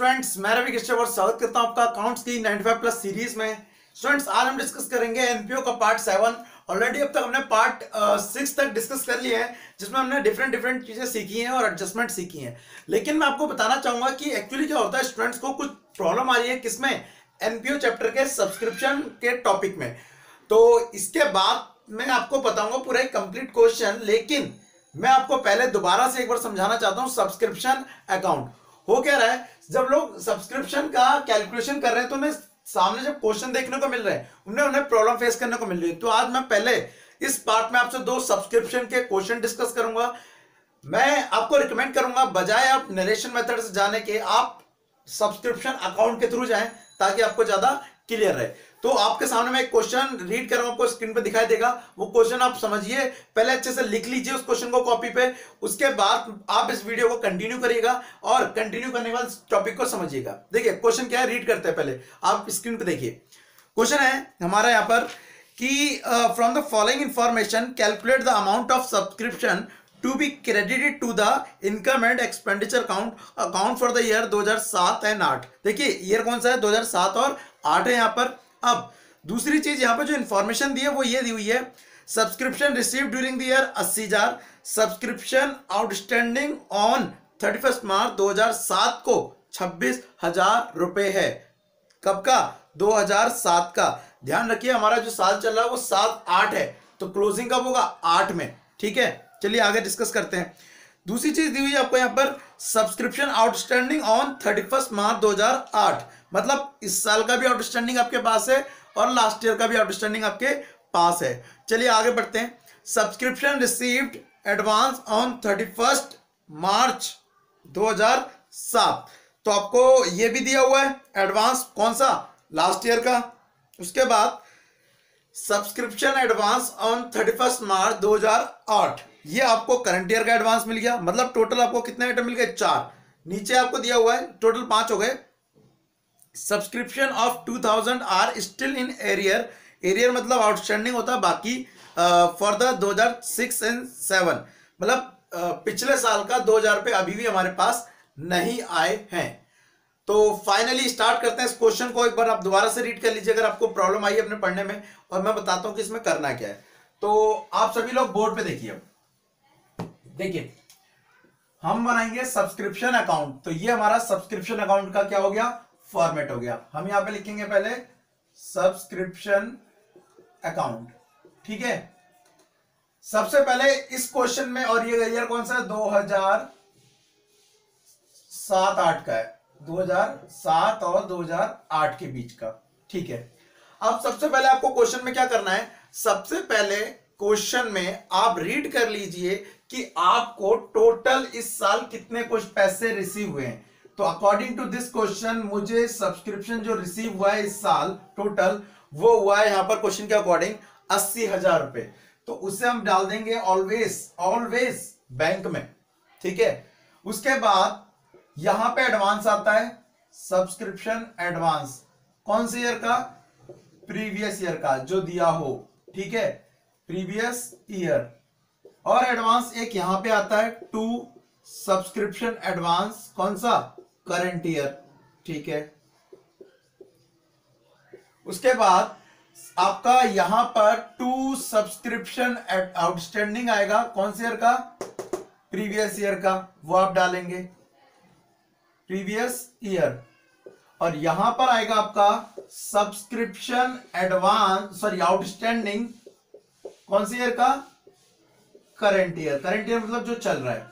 Students, मैं रवि कृष्ण और स्वागत करता हूं आपका अकाउंट्स की 95 प्लस सीरीज में। स्टूडेंट्स, आज हम डिस्कस करेंगे एनपीओ का पार्ट 7। ऑलरेडी अब तक हमने पार्ट 6 तक डिस्कस कर लिया है, जिसमें हमने डिफरेंट चीजें सीखी हैं और एडजस्टमेंट सीखी हैं। लेकिन मैं आपको बताना चाहूंगा कि एक्चुअली क्या होता है, स्टूडेंट्स को कुछ प्रॉब्लम आ रही है किसमें, एनपीओ चैप्टर के सब्सक्रिप्शन के टॉपिक में। तो इसके बाद मैं आपको बताऊंगा पूरा एक कंप्लीट क्वेश्चन, लेकिन मैं आपको पहले दोबारा से एक बार समझाना चाहता हूं सब्सक्रिप्शन अकाउंट हो क्या रहा है। जब लोग सब्सक्रिप्शन का कैलकुलेशन कर रहे हैं तो उन्हें सामने जब क्वेश्चन देखने को मिल रहे हैं, उन्हें प्रॉब्लम फेस करने को मिल रही है। तो आज मैं पहले इस पार्ट में आपसे दो सब्सक्रिप्शन के क्वेश्चन डिस्कस करूंगा। मैं आपको रिकमेंड करूंगा बजाय आप नरेशन मेथड से जाने के आप सब्सक्रिप्शन अकाउंट के थ्रू जाएं, ताकि आपको ज्यादा क्लियर रहे। तो आपके सामने मैं एक क्वेश्चन रीड कर रहा हूं, आपको स्क्रीन पे दिखाई देगा। वो क्वेश्चन आप समझिए, पहले अच्छे से लिख लीजिए उस क्वेश्चन को कॉपी पे। उसके बाद आप इस वीडियो को कंटिन्यू करिएगा और कंटिन्यू करने के बाद टॉपिक को समझिएगा। देखिए क्वेश्चन क्या है, रीड करते हैं। पहले आप स्क्रीन पे देखिए, क्वेश्चन है हमारा यहाँ पर कि from the following information calculate the amount of subscription to be credited to the income and expenditure account for the year 2007 and 8। देखिए ईयर कौन सा है, 2007 और 8 है यहाँ पर। अब दूसरी चीज यहाँ पर जो इंफॉर्मेशन दी है वो ये दी हुई है, subscription receive during the year 80,000, subscription outstanding on 31 मार्च 2007 को 26,000 रुपए है। कब का? 2007 का। ध्यान रखिए हमारा जो साल चल रहा है वो 7-8 है, तो क्लोजिंग कब होगा? 8 में। ठीक है, चलिए आगे डिस्कस करते हैं। दूसरी चीज दी हुई है आपको यहाँ पर, सब्सक्रिप्शन आउटस्टैंडिंग ऑन 31 मार्च 2008, मतलब इस साल का भी आउटस्टैंडिंग आपके पास है और लास्ट ईयर का भी आउटस्टैंडिंग आपके पास है। चलिए आगे बढ़ते हैं। सब्सक्रिप्शन रिसीव्ड एडवांस ऑन 31 मार्च 2007, तो आपको ये भी दिया हुआ है एडवांस, कौन सा? लास्ट ईयर का। उसके बाद सब्सक्रिप्शन एडवांस ऑन 31 मार्च 2008, ये आपको करंट ईयर का एडवांस मिल गया। मतलब टोटल आपको कितने आइटम मिल गए? 4। नीचे आपको दिया हुआ है टोटल 5 हो गए। Subscription of 2000 are still in arrear, arrear मतलब आउटस्टैंडिंग होता है बाकी, फॉर द 2006 एंड 7, मतलब पिछले साल का 2000 रुपये अभी भी हमारे पास नहीं आए हैं। तो फाइनली स्टार्ट करते हैं इस क्वेश्चन को। एक बार आप दोबारा से रीड कर लीजिए अगर आपको प्रॉब्लम आई है अपने पढ़ने में, और मैं बताता हूं कि इसमें करना क्या है। तो आप सभी लोग बोर्ड पे देखिए। देखिए हम बनाएंगे सब्सक्रिप्शन अकाउंट, तो ये हमारा सब्सक्रिप्शन अकाउंट का क्या हो गया? फॉर्मेट हो गया। हम यहां पे लिखेंगे पहले सब्सक्रिप्शन अकाउंट। ठीक है, सबसे पहले इस क्वेश्चन में, और ये ईयर कौन सा है? 2007-8 का है, 2007 और 2008 के बीच का। ठीक है, अब सबसे पहले आपको क्वेश्चन में क्या करना है, सबसे पहले क्वेश्चन में आप रीड कर लीजिए कि आपको टोटल इस साल कितने कुछ पैसे रिसीव हुए हैं। तो अकॉर्डिंग टू दिस क्वेश्चन मुझे सब्सक्रिप्शन जो रिसीव हुआ है इस साल टोटल, वो हुआ है यहां पर क्वेश्चन के अकॉर्डिंग 80,000 रुपए। तो उसे हम डाल देंगे ऑलवेज बैंक में। ठीक है, उसके बाद यहां पे एडवांस आता है, सब्सक्रिप्शन एडवांस कौन से ईयर का? प्रीवियस ईयर का जो दिया हो। ठीक है, प्रीवियस ईयर। और एडवांस एक यहां पे आता है टू सब्सक्रिप्शन एडवांस, कौन सा? Current year. ठीक है, उसके बाद आपका यहां पर टू सब्सक्रिप्शन आउटस्टैंडिंग आएगा, कौन से ईयर का? प्रीवियस ईयर का, वो आप डालेंगे प्रीवियस ईयर। और यहां पर आएगा आपका सब्सक्रिप्शन एडवांस, सॉरी आउटस्टैंडिंग, कौन से ईयर का? Current year. करंट ईयर मतलब जो चल रहा है।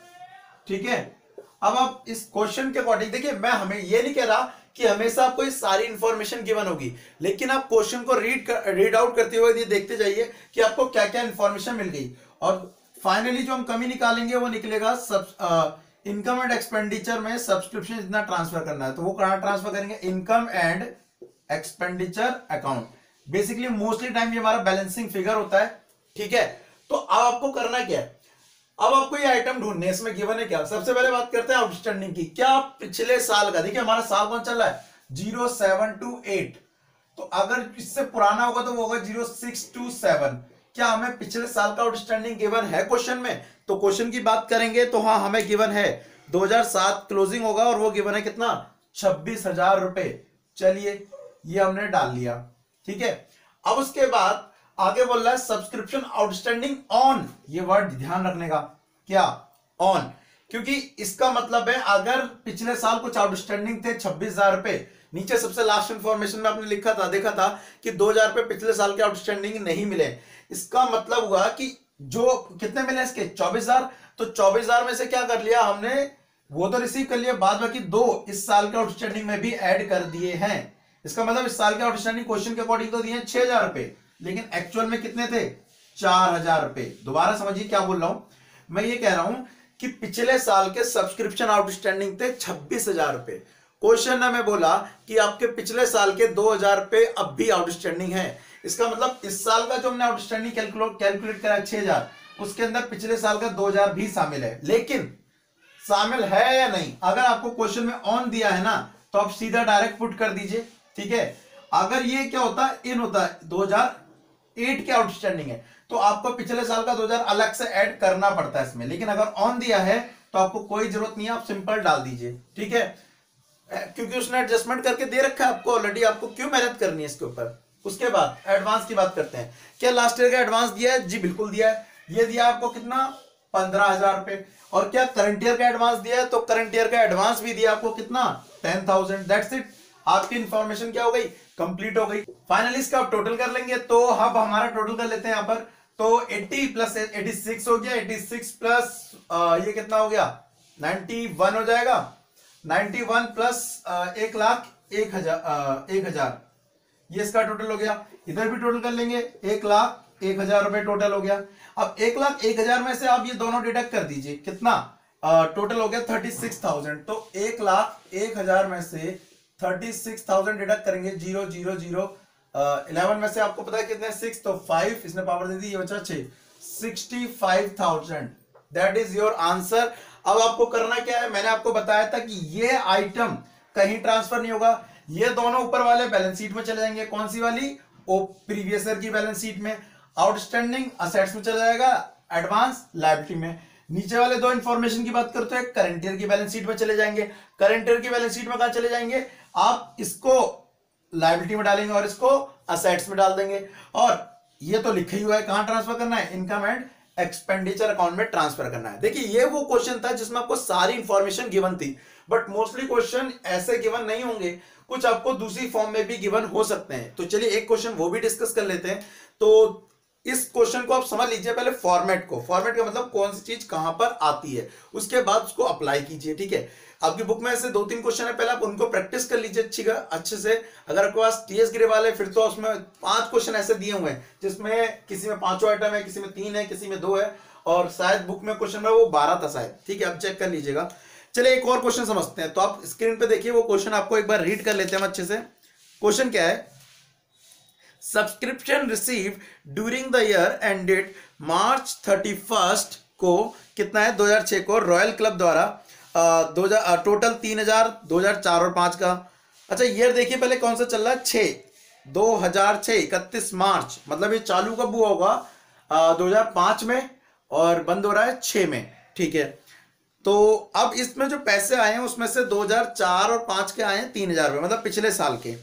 ठीक है, अब आप इस क्वेश्चन के अकॉर्डिंग देखिए, मैं हमें ये नहीं कह रहा कि हमेशा आपको ये सारी इंफॉर्मेशन गिवन होगी, लेकिन आप क्वेश्चन को रीड आउट करते हुए ये देखते जाइए कि आपको क्या क्या इंफॉर्मेशन मिल गई। और फाइनली जो हम कमी निकालेंगे वो निकलेगा इनकम एंड एक्सपेंडिचर में सब्सक्रिप्शन इतना ट्रांसफर करना है, तो वो कहां ट्रांसफर करेंगे? Income and expenditure account. Basically mostly time ये हमारा बैलेंसिंग फिगर होता है। ठीक है, तो अब आपको करना क्या है, अब आपको ये आइटम ढूंढने, इसमें गिवन है क्या? सबसे पहले बात करते हैं आउटस्टैंडिंग की। क्या पिछले साल का? देखिए हमारा साल कौन चल रहा है? 07 to 8, तो अगर इससे पुराना होगा तो वो होगा 06 to 7। क्या हमें पिछले साल का आउटस्टैंडिंग गिवन है क्वेश्चन में? तो क्वेश्चन की बात करेंगे तो हाँ हमें गिवन है 2007 क्लोजिंग होगा, और वो गिवन है कितना? 26,000 रुपए। चलिए ये हमने डाल लिया, ठीक है। अब उसके बाद आगे बोल रहा है सब्सक्रिप्शन आउटस्टैंडिंग ऑन, ये वर्ड ध्यान रखने का, क्या ऑन, क्योंकि इसका मतलब है अगर पिछले साल कुछ आउटस्टैंडिंग थे 26,000 रुपए, नीचे सबसे लास्ट इंफॉर्मेशन में आपने लिखा था, देखा था कि 2,000 रुपए पिछले साल के आउटस्टैंडिंग नहीं मिले, इसका मतलब हुआ कि जो कितने मिले इसके 24,000, तो 24,000 में से क्या कर लिया हमने, वो तो रिसीव कर लिया, बाद बाकी 2 इस साल के आउटस्टैंडिंग में भी ऐड कर दिए हैं। इसका मतलब इस साल के आउटस्टैंडिंग क्वेश्चन के अकॉर्डिंग तो दिए 6,000 रुपए, लेकिन एक्चुअल में कितने थे 4,000 रुपए। दोबारा समझिए क्या बोल रहा हूं, मैं ये कह रहा हूं कि पिछले साल के सब्सक्रिप्शन आउटस्टैंडिंग थे 26,000 रुपए। क्वेश्चन ने मैं बोला कि आपके पिछले साल के 2,000 रुपए अब भी आउटस्टैंडिंग है, इसका मतलब इस साल का जो हमने आउटस्टैंडिंग कैलकुलेट करा 6,000, उसके अंदर पिछले साल का 2,000 भी शामिल है, लेकिन शामिल है या नहीं, अगर आपको क्वेश्चन में ऑन दिया है ना तो आप सीधा डायरेक्ट पुट कर दीजिए, ठीक है। अगर ये क्या होता है इन होता है 2008 के आउटस्टैंडिंग है तो आपको पिछले साल का 2,000 अलग से ऐड करना पड़ता है इसमें, लेकिन अगर ऑन दिया है तो आपको कोई जरूरत नहीं है, आप सिंपल डाल दीजिए, ठीक है, क्योंकि उसने एडजस्टमेंट करके दे रखा है आपको ऑलरेडी, आपको क्यों मेहनत करनी है इसके ऊपर। उसके बाद एडवांस की बात करते हैं, क्या लास्ट ईयर का एडवांस दिया है, जी बिल्कुल दिया है, ये दिया आपको कितना 15,000 रुपए। और क्या करंट ईयर का एडवांस दिया है, तो करंट ईयर का एडवांस भी दिया आपको कितना 10,000। दैट्स इट, आपकी इंफॉर्मेशन क्या हो गई, कंप्लीट हो गई। फाइनली इसका आप टोटल कर लेंगे, तो अब हमारा टोटल कर लेते हैं यहाँ पर, तो 80 प्लस 86 हो गया, 86 प्लस ये कितना हो गया 91 हो जाएगा, 91 प्लस 1,01,000 ये इसका टोटल हो गया। इधर भी टोटल कर लेंगे, 1,01,000 रुपए टोटल हो गया। अब 1,01,000 में से आप ये दोनों डिडक्ट कर दीजिए, कितना टोटल हो गया 36,000, तो 1,01,000 में से 36,000 डिडक्ट करेंगे, 0 0 0 11 में से आपको पता है कितने 6, तो 5 इसने पावर दे दी, ये बचा 6, 65,000, दैट इज योर आंसर। अब आपको करना क्या है, मैंने आपको बताया था कि ये आइटम कहीं ट्रांसफर नहीं होगा, ये दोनों ऊपर वाले बैलेंस शीट में चले जाएंगे, कौन सी वाली, ओ प्रीवियस ईयर की बैलेंस शीट में, आउटस्टैंडिंग असेट्स में चला जाएगा, एडवांस लायबिलिटी में। नीचे वाले दो इंफॉर्मेशन की बात करते हैं, करंट ईयर की बैलेंस शीट में चले जाएंगे, करंट ईयर की बैलेंस शीट में कहां चले जाएंगे, आप इसको लायबिलिटी में डालेंगे और इसको असेट्स में डाल देंगे, और ये तो लिखा ही हुआ है कहां ट्रांसफर करना है, इनकम एंड एक्सपेंडिचर अकाउंट में ट्रांसफर करना है। देखिए ये वो क्वेश्चन था जिसमें आपको सारी इंफॉर्मेशन गिवन थी, बट मोस्टली क्वेश्चन ऐसे गिवन नहीं होंगे, कुछ आपको दूसरी फॉर्म में भी गिवन हो सकते हैं। तो चलिए एक क्वेश्चन वो भी डिस्कस कर लेते हैं। तो इस क्वेश्चन को आप समझ लीजिए पहले फॉर्मेट को, फॉर्मेट का मतलब कौन सी चीज कहां पर आती है, उसके बाद उसको अप्लाई कीजिए, ठीक है। आपकी बुक में ऐसे 2-3 क्वेश्चन है, पहले आप उनको प्रैक्टिस कर लीजिए अच्छे से। अगर आपके पास टीएस ग्रेवाल है फिर तो उसमें 5 क्वेश्चन ऐसे दिए हुए हैं जिसमें किसी में 5 आइटम है, किसी में 3 है, किसी में 2 है, और शायद बुक में क्वेश्चन में वो 12 था शायद, ठीक है, आप चेक कर लीजिएगा। चलिए एक और क्वेश्चन समझते हैं, तो आप स्क्रीन पे देखिए वो क्वेश्चन, आपको एक बार रीड कर लेते हैं अच्छे से। क्वेश्चन क्या है, subscription receive during the year ended March 31 को कितना है 2006 को रॉयल क्लब द्वारा टोटल 3,000 2004 और 5 का। अच्छा ईयर देखिए पहले कौन सा चल रहा है, 2006 31 मार्च, मतलब ये चालू कब हुआ होगा 2005 में और बंद हो रहा है 6 में, ठीक है। तो अब इसमें जो पैसे आए हैं उसमें से 2004 और 5 के आए हैं 3,000 रुपये, मतलब पिछले साल के।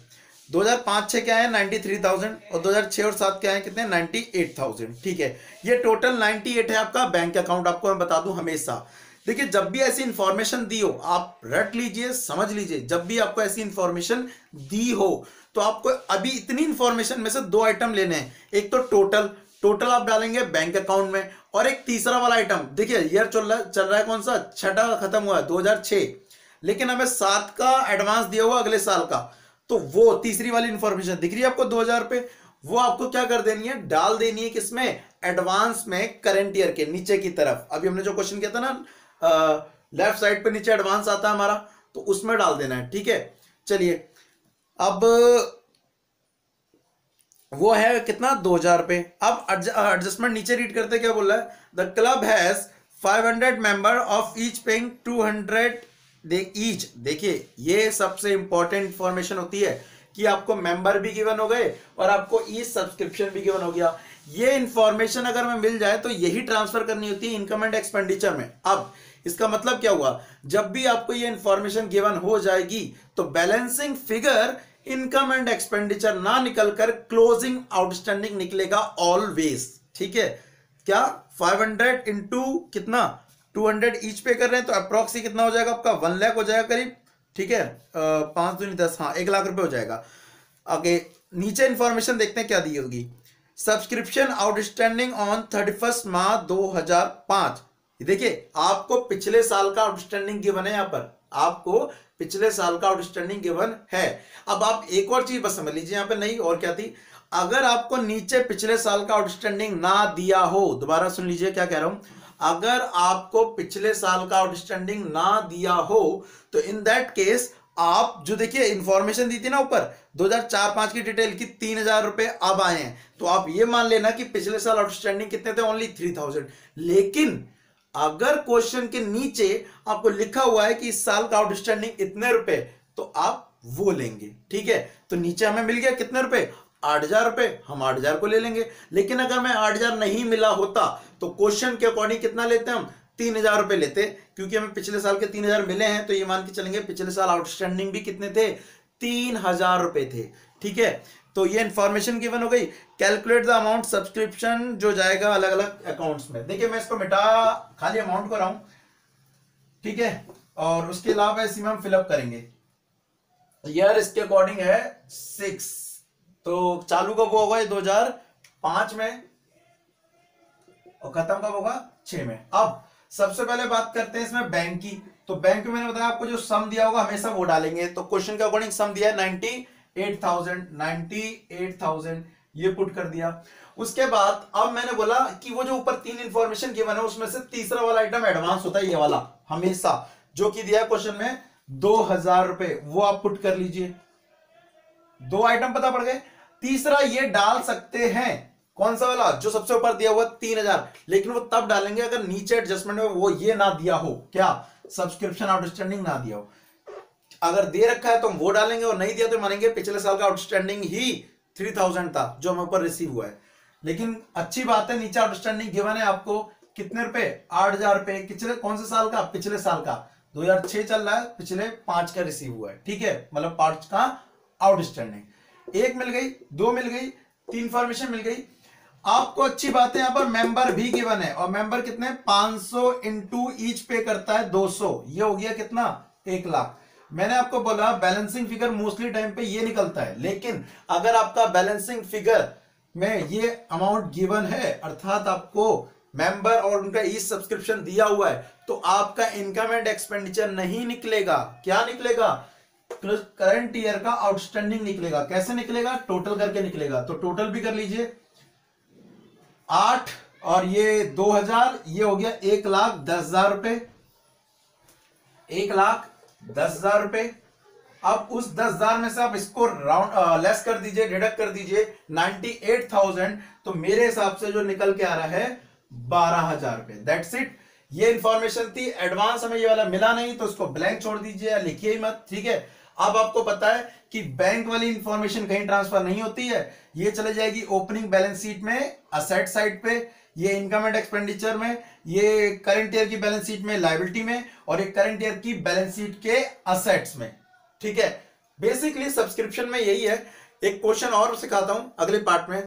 2005-6 के आए हैं 93,000 और 2006 और 7 के आए हैं कितने 98,000, ठीक है। ये टोटल 98 है आपका बैंक अकाउंट, आपको मैं बता दूं हमेशा। देखिए जब भी ऐसी इंफॉर्मेशन दी हो आप रट लीजिए, समझ लीजिए, जब भी आपको ऐसी इंफॉर्मेशन दी हो तो आपको अभी इतनी इंफॉर्मेशन में से 2 आइटम लेने हैं, एक तो टोटल आप डालेंगे बैंक अकाउंट में, और एक तीसरा वाला आइटम, देखिए ईयर चल रहा है कौन सा, 6 खत्म हुआ है 2006, लेकिन हमें 7 का एडवांस दिया हुआ अगले साल का, तो वो तीसरी वाली इंफॉर्मेशन दिख रही है आपको 2,000 पे, वो आपको क्या कर देनी है, डाल देनी है किसमें, एडवांस में, करंट ईयर के नीचे की तरफ। अभी हमने जो क्वेश्चन किया था ना लेफ्ट साइड पे नीचे एडवांस आता है हमारा, तो उसमें डाल देना है, ठीक है। चलिए अब वो है कितना 2,000 पे। अब एडजस्टमेंट नीचे रीड करते क्या बोल रहा है, the club has 500 member of each paying 200 each. देखिए ये सबसे इंपॉर्टेंट इंफॉर्मेशन होती है कि आपको मेंबर भी गिवन हो गए और आपको ईच सब्सक्रिप्शन भी गिवन हो गया। ये इंफॉर्मेशन अगर हमें मिल जाए तो यही ट्रांसफर करनी होती है इनकम एंड एक्सपेंडिचर में। अब इसका मतलब क्या हुआ, जब भी आपको ये इंफॉर्मेशन गिवन हो जाएगी तो balancing figure income and expenditure ना निकलकर क्लोजिंग आउटस्टैंडिंग निकलेगा ऑलवेज। ठीक है, क्या 500 इंटू कितना 200 ईच पे कर रहे हैं तो अप्रोक्सी कितना हो जाएगा आपका 1 लाख हो जाएगा करीब। ठीक है, 5 दूनी 10, हाँ 1 लाख रुपए हो जाएगा। आगे नीचे इंफॉर्मेशन देखते हैं क्या दी होगी। सब्सक्रिप्शन आउटस्टैंडिंग ऑन 31 मार्च 2005। देखिए आपको पिछले साल का आउटस्टैंडिंग गिवन है, यहाँ पर आपको पिछले साल का आउटस्टैंडिंग गिवन है। अब आप एक और चीज बस समझ लीजिए यहाँ पे, नहीं और क्या थी, अगर आपको नीचे पिछले साल का आउटस्टैंडिंग ना दिया हो, दोबारा सुन लीजिए क्या कह रहा हूं, अगर आपको पिछले साल का आउटस्टैंडिंग ना दिया हो तो इन दैट केस आप जो देखिए इंफॉर्मेशन दी थी ना ऊपर 2004-5 की डिटेल की 3000 रुपए अब आए हैं, तो आप ये मान लेना कि पिछले साल आउटस्टैंडिंग कितने थे, ओनली 3000। लेकिन अगर क्वेश्चन के नीचे आपको लिखा हुआ है कि इस साल का आउटस्टैंडिंग इतने रुपए, तो आप वो लेंगे। ठीक है, तो नीचे हमें मिल गया कितने रुपए, 8000 रुपए, हम 8000 को ले लेंगे। लेकिन अगर मैं 8000 नहीं मिला होता तो क्वेश्चन के अकॉर्डिंग कितना लेते हम, 3000 रुपए लेते, क्योंकि हमें पिछले साल के 3000 मिले हैं, तो ये मान के चलेंगे पिछले साल आउटस्टैंडिंग भी कितने थे, 3000 रुपए थे। ठीक है, तो ये इंफॉर्मेशन गिवन हो गई। कैलकुलेट द अमाउंट सब्सक्रिप्शन जो जाएगा अलग अलग अकाउंट्स में। देखिए मैं इसको मिटा खाली अमाउंट को रहा हूं, ठीक है, और उसके अलावा इसी में हम फिलअप करेंगे। ईयर इसके अकॉर्डिंग है 6, तो चालू कब होगा, 2005 में, और खत्म कब होगा, 6 में। अब सबसे पहले बात करते हैं इसमें बैंक की। तो बैंक में मैंने बताया आपको जो सम दिया होगा हमेशा वो डालेंगे। तो क्वेश्चन के अकॉर्डिंग सम दिया है 98,000 ये पुट कर दिया। उसके बाद अब मैंने बोला कि वो जो ऊपर 3 इंफॉर्मेशन गिवन है उसमें से तीसरा वाला आइटम एडवांस होता है, ये वाला हमेशा जो कि दिया है क्वेश्चन में 2000 रुपए, वो आप पुट कर लीजिए। 2 आइटम पता पड़ गए। तीसरा ये डाल सकते हैं, कौन सा वाला, जो सबसे ऊपर दिया हुआ 3000, लेकिन वो तब डालेंगे अगर नीचे एडजस्टमेंट में वो ये ना दिया हो, क्या, सब्सक्रिप्शन आउटस्टैंडिंग ना दिया हो। अगर दे रखा है तो हम वो डालेंगे, और नहीं दिया तो मानेंगे पिछले साल का आउटस्टैंडिंग ही 3000 था जो हमें ऊपर रिसीव हुआ है। लेकिन अच्छी बात है नीचे आउटस्टैंडिंग गिवन है आपको कितने रुपए, 8000 रुपए। पिछले कौन से साल का, पिछले साल का 2006 चल रहा है, पिछले 5 का रिसीव हुआ है। ठीक है, मतलब 5 का आउटस्टैंडिंग। 1 मिल गई, 2 मिल गई, 3 इंफॉर्मेशन मिल गई आपको। अच्छी बात है, यहां पर मेंबर भी गिवन है, और मेंबर कितने, 500 इंटू ईच पे करता है 200, ये हो गया कितना, 1 लाख। मैंने आपको बोला बैलेंसिंग फिगर मोस्टली टाइम पे ये निकलता है, लेकिन अगर आपका बैलेंसिंग फिगर में ये अमाउंट गिवन है, अर्थात आपको मेंबर और उनका ईच सब्सक्रिप्शन दिया हुआ है, तो आपका इनकम एंड एक्सपेंडिचर नहीं निकलेगा। क्या निकलेगा, करंट ईयर का आउटस्टैंडिंग निकलेगा। कैसे निकलेगा, टोटल करके निकलेगा। तो टोटल भी कर लीजिए, 8 और ये 2000, ये हो गया 1,10,000 रुपए, 1,10,000 रुपए। अब उस 10,000 में से आप इसको राउंड लेस कर दीजिए, डिडक्ट कर दीजिए 98,000, तो मेरे हिसाब से जो निकल के आ रहा है 12,000 रुपए। That's it. ये इंफॉर्मेशन थी, एडवांस हमें ये वाला मिला नहीं तो उसको ब्लैंक छोड़ दीजिए या लिखिए ही मत। ठीक है, अब आपको पता है कि बैंक वाली इंफॉर्मेशन कहीं ट्रांसफर नहीं होती है, ये चले जाएगी ओपनिंग बैलेंस शीट में असेट साइड पे, ये इनकम एंड एक्सपेंडिचर में, ये करंट ईयर की बैलेंस शीट में लायबिलिटी में, और ये करंट ईयर की बैलेंस शीट के असेट्स में। ठीक है, बेसिकली सब्सक्रिप्शन में यही है। एक क्वेश्चन और सिखाता हूं अगले पार्ट में।